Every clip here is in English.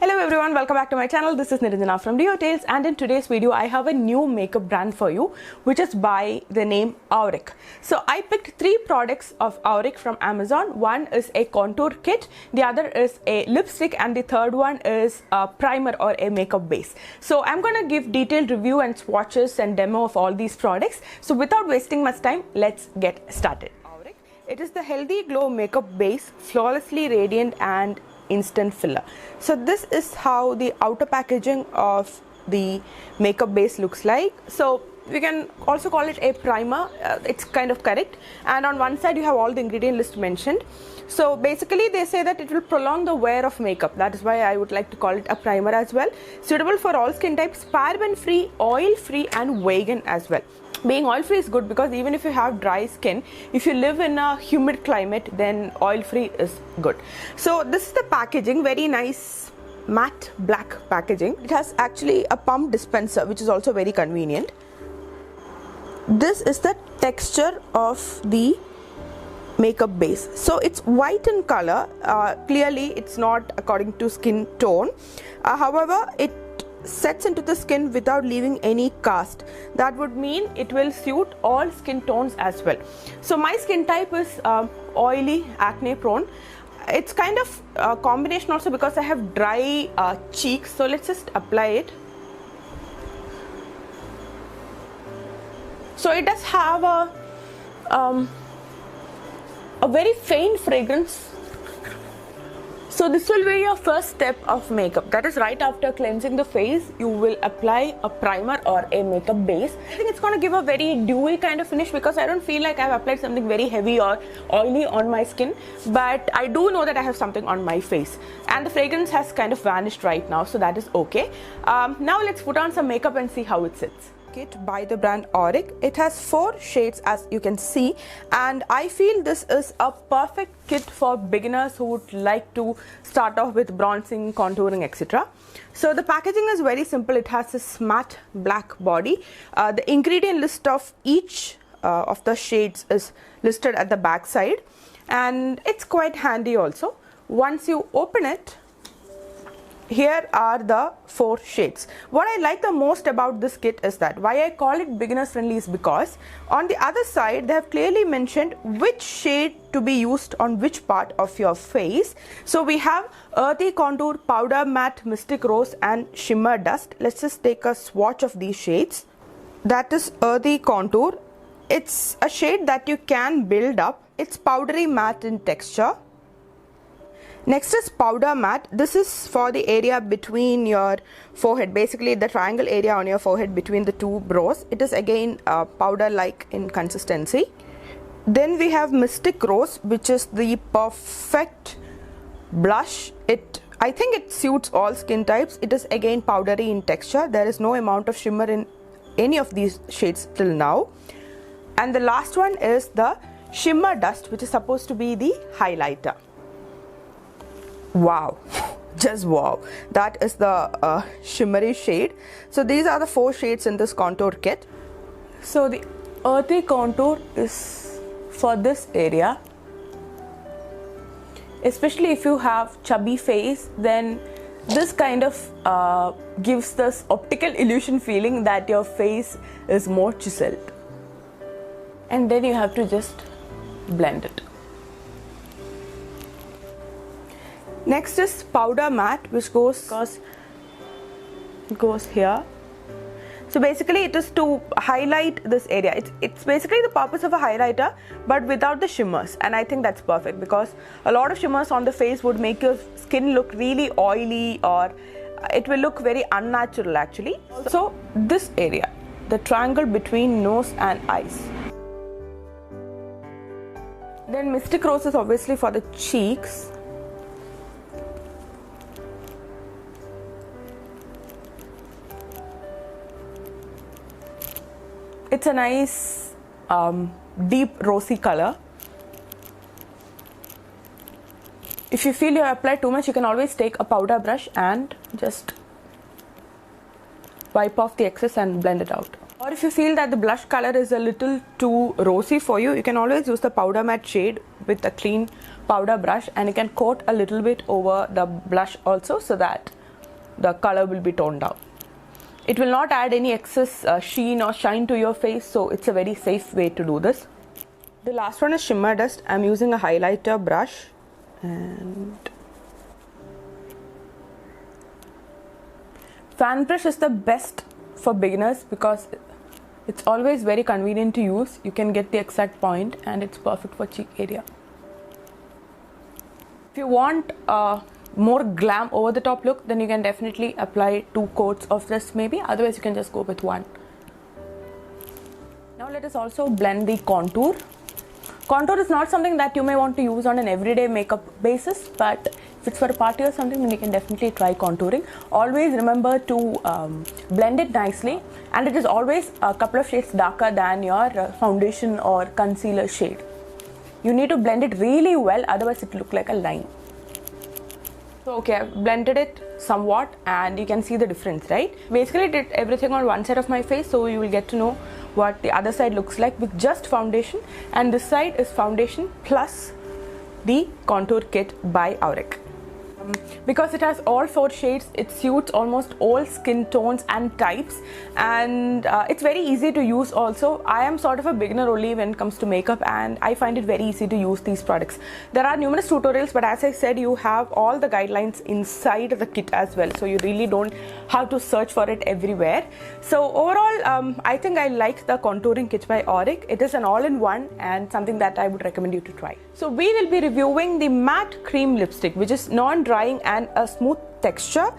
Hello everyone, welcome back to my channel. This is Niranjana from Rio Tales, and in today's video I have a new makeup brand for you which is by the name Auric. So I picked 3 products of Auric from Amazon. One is a contour kit, the other is a lipstick, and the third one is a primer or a makeup base. So I'm going to give detailed review and swatches and demo of all these products. So without wasting much time, let's get started. Auric. It is the Healthy Glow Makeup Base, Flawlessly Radiant and Instant Filler. So this is how the outer packaging of the makeup base looks like. So we can also call it a primer, it's kind of correct, and on one side you have all the ingredient list mentioned. So basically they say that it will prolong the wear of makeup. That is why I would like to call it a primer as well. Suitable for all skin types, paraben free, oil free and vegan as well. Being oil free is good because even if you have dry skin, if you live in a humid climate, then oil free is good. So this is the packaging, very nice matte black packaging. It has actually a pump dispenser which is also very convenient. This is the texture of the makeup base. So it's white in color. Clearly it's not according to skin tone. However, it sets into the skin without leaving any cast. That would mean it will suit all skin tones as well. So my skin type is oily, acne prone. It's kind of a combination also because I have dry cheeks. So let's just apply it. So it does have a very faint fragrance. So this will be your first step of makeup. That is, right after cleansing the face, you will apply a primer or a makeup base. I think it's going to give a very dewy kind of finish because I don't feel like I've applied something very heavy or oily on my skin. But I do know that I have something on my face. And the fragrance has kind of vanished right now, so that is okay. Now let's put on some makeup and see how it sits. Kit by the brand Auric. It has 4 shades as you can see, and I feel this is a perfect kit for beginners who would like to start off with bronzing, contouring, etc. So the packaging is very simple. It has this matte black body. The ingredient list of each of the shades is listed at the back side, and it's quite handy also. Once you open it, here are the 4 shades. What I like the most about this kit is that why I call it beginners friendly is because on the other side they have clearly mentioned which shade to be used on which part of your face. So we have Earthy Contour, Powder Matte, Mystic Rose and Shimmer Dust. Let's just take a swatch of these shades. That is Earthy Contour. It's a shade that you can build up. It's powdery matte in texture. Next is Powder Matte. This is for the area between your forehead, basically the triangle area on your forehead between the 2 brows. It is again powder like in consistency. Then we have Mystic Rose, which is the perfect blush. I think it suits all skin types. It is again powdery in texture. There is no amount of shimmer in any of these shades till now. And the last one is the Shimmer Dust, which is supposed to be the highlighter. Wow, just wow. That is the shimmery shade. So these are the 4 shades in this contour kit. So the Earthy Contour is for this area. Especially if you have chubby face, then this kind of gives this optical illusion feeling that your face is more chiseled. And then you have to just blend it. Next is Powder Matte, which goes here. So basically it is to highlight this area. It's basically the purpose of a highlighter but without the shimmers, and I think that's perfect because a lot of shimmers on the face would make your skin look really oily, or it will look very unnatural actually. So this area, the triangle between nose and eyes. Then Mystic Rose is obviously for the cheeks. It's a nice deep rosy color. If you feel you have applied too much, you can always take a powder brush and just wipe off the excess and blend it out. Or if you feel that the blush color is a little too rosy for you, you can always use the Powder Matte shade with a clean powder brush, and you can coat a little bit over the blush also, so that the color will be toned down. It will not add any excess sheen or shine to your face, so it's a very safe way to do this. The last one is shimmer dust. I'm using a highlighter brush, and fan brush is the best for beginners because it's always very convenient to use. You can get the exact point and it's perfect for cheek area. If you want more glam over the top look, then you can definitely apply 2 coats of this maybe, otherwise you can just go with 1. Now let us also blend the contour. Contour is not something that you may want to use on an everyday makeup basis, but if it's for a party or something, then you can definitely try contouring. Always remember to blend it nicely, and it is always a couple of shades darker than your foundation or concealer shade. You need to blend it really well, otherwise it will look like a line. So okay, I've blended it somewhat and you can see the difference, right? Basically did everything on one side of my face, so you will get to know what the other side looks like with just foundation, and this side is foundation plus the contour kit by Auric. Because it has all 4 shades, it suits almost all skin tones and types, and it's very easy to use also. I am sort of a beginner only when it comes to makeup, and I find it very easy to use these products. There are numerous tutorials, but as I said, you have all the guidelines inside the kit as well, so you really don't have to search for it everywhere. So overall, I think I like the contouring kit by Auric. It is an all-in-one and something that I would recommend you to try. So we will be reviewing the matte cream lipstick, which is non-drying and a smooth texture.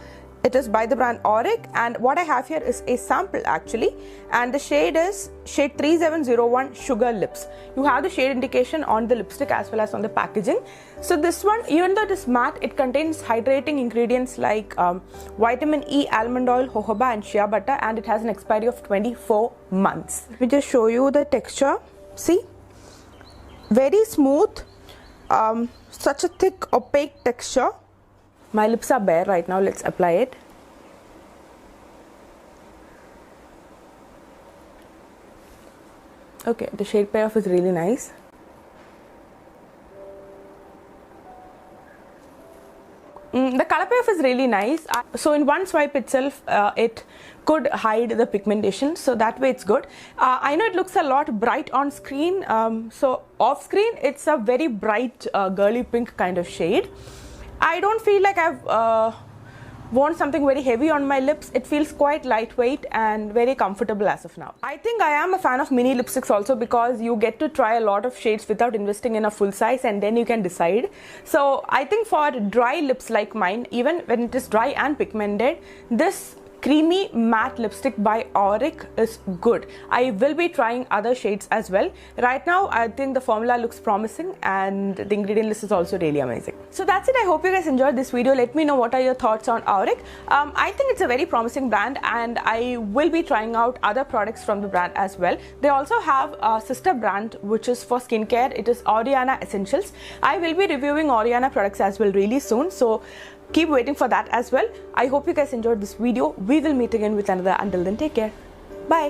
It is by the brand Auric, and what I have here is a sample actually, and the shade is shade 3701 Sugar Lips. You have the shade indication on the lipstick as well as on the packaging. So this one, even though it is matte, it contains hydrating ingredients like vitamin E, almond oil, jojoba and shea butter, and it has an expiry of 24 months. Let me just show you the texture. See, very smooth, such a thick opaque texture. My lips are bare right now. Let's apply it. Okay, the shade payoff is really nice. The color payoff is really nice. So in one swipe itself, it could hide the pigmentation, so that way it's good. I know it looks a lot bright on screen, so off screen it's a very bright girly pink kind of shade. I don't feel like I've worn something very heavy on my lips. It feels quite lightweight and very comfortable as of now. I think I am a fan of mini lipsticks also because you get to try a lot of shades without investing in a full size, and then you can decide. So I think for dry lips like mine, even when it is dry and pigmented, this creamy matte lipstick by Auric is good. I will be trying other shades as well. Right now, I think the formula looks promising and the ingredient list is also really amazing. So that's it. I hope you guys enjoyed this video. Let me know what are your thoughts on Auric. I think it's a very promising brand, and I will be trying out other products from the brand as well. They also have a sister brand which is for skincare. It is Oriana Essentials. I will be reviewing Oriana products as well really soon, so keep waiting for that as well. I hope you guys enjoyed this video. We will meet again with another. Until then, take care. Bye.